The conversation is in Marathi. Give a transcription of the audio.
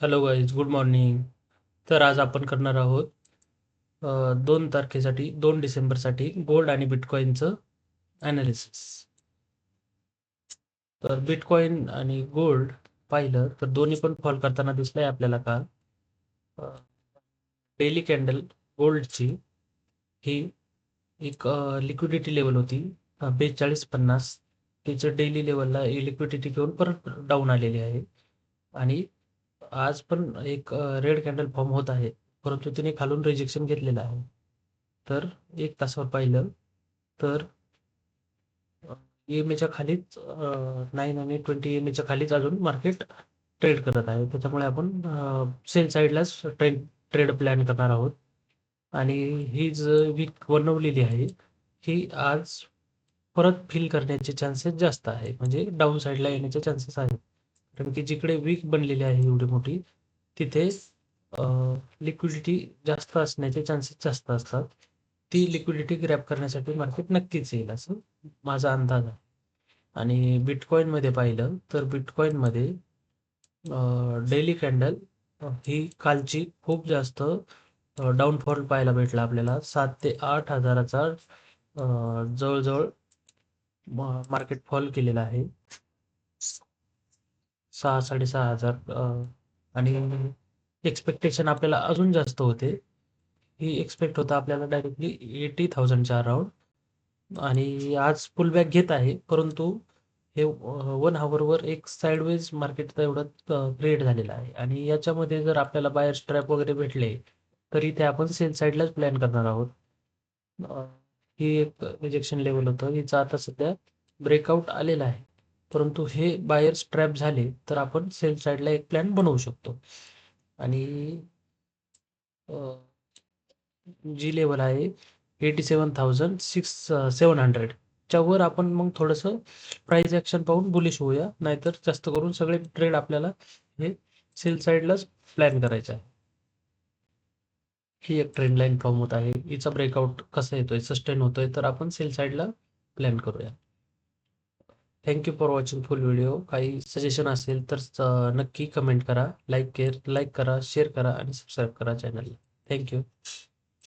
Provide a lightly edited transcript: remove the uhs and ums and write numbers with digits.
Hello guys, good morning. तर आज आपण करणार आहोत 2 तारखेसाठी 2 डिसेंबरसाठी गोल्ड आणि बिटकॉईनचं ॲनालिसिस. तर बिटकॉईन आणि गोल्ड पाहिलं तर दोन्ही पण फॉल करताना दिसलंय आपल्याला काल. डेली कॅन्डल गोल्डची ही एक लिक्विडिटी लेवल होती 4250. तिचं डेली लेवलला लिक्विडिटी घेऊन परत डाऊन आलेली आहे. आणि आज पण एक रेड कॅन्डल फॉर्म होत आहे, परंतु तिने खालून रिजेक्शन घेतलेलं आहे. तर 1 तासावर पाहिलं तर EMAच्या खालीच 9 आणि 20 EMAच्या खालीच अजून मार्केट ट्रेड करत आहे. त्याच्यामुळे आपण सेल साईडलाच ट्रेड प्लॅन करणार आहोत. आणि ही जी वीक बनवलेली आहे ही आज परत फिल करण्याचे चान्सेस जास्त आहे, म्हणजे डाऊन साईडला येण्याचे चान्सेस आहेत. कारण की जिकडे वीक बनलेली आहे एवढी मोठी, तिथे लिक्विडिटी जास्त असण्याचे चान्सेस जास्त असतात. ती लिक्विडिटी ग्रॅब करण्यासाठी मार्केट नक्कीच येईल असं माझा अंदाज आहे. आणि बिटकॉईनमध्ये पाहिलं तर बिटकॉईनमध्ये डेली कॅन्डल ही कालची खूप जास्त डाऊनफॉल पाहायला भेटला आपल्याला. 7 ते 8 हजाराचा जवळजवळ मार्केट फॉल केलेला आहे. 6-6.5 हजार. आणि एक्सपेक्टेशन आपल्याला अजून जास्त होते. ही एक्सपेक्ट होतं आपल्याला डायरेक्टली 80,000च्या अराउंड. आणि आज पुल बॅक घेत आहे, परंतु हे 1 हॉवरवर एक साइडवेज मार्केट एवढं क्रिएट झालेलं आहे. आणि याच्यामध्ये जर आपल्याला बायर स्ट्रॅप वगैरे भेटले तर इथे आपण सेल साईडलाच प्लॅन करणार आहोत. अ, ही एक रिजेक्शन लेवल होतं, हिचं आता सध्या ब्रेकआउट आलेला आहे. परंतु हे बायर्स ट्रॅप झाले तर आपण सेल साईडला एक प्लॅन बनवू शकतो. आणि जी लेवल आहे 87,700 च्या वर आपण मग थोडंसं प्राइस ॲक्शन पाहून बुलिश होऊया. नाहीतर जास्त करून सगळे ट्रेड आपल्याला हे सेल साईडलाच प्लॅन करायचं आहे. ही एक ट्रेंड लाईन फॉर्म होत आहे. हिचा ब्रेकआउट कसा येतोय, सस्टेन होतोय, तर आपण सेल साईडला प्लॅन करूया. Thank you for watching full video. काही सजेशन असेल तर नक्की कमेंट करा. लाईक करा, शेअर करा आणि सबस्क्राईब करा चॅनलला. Thank you.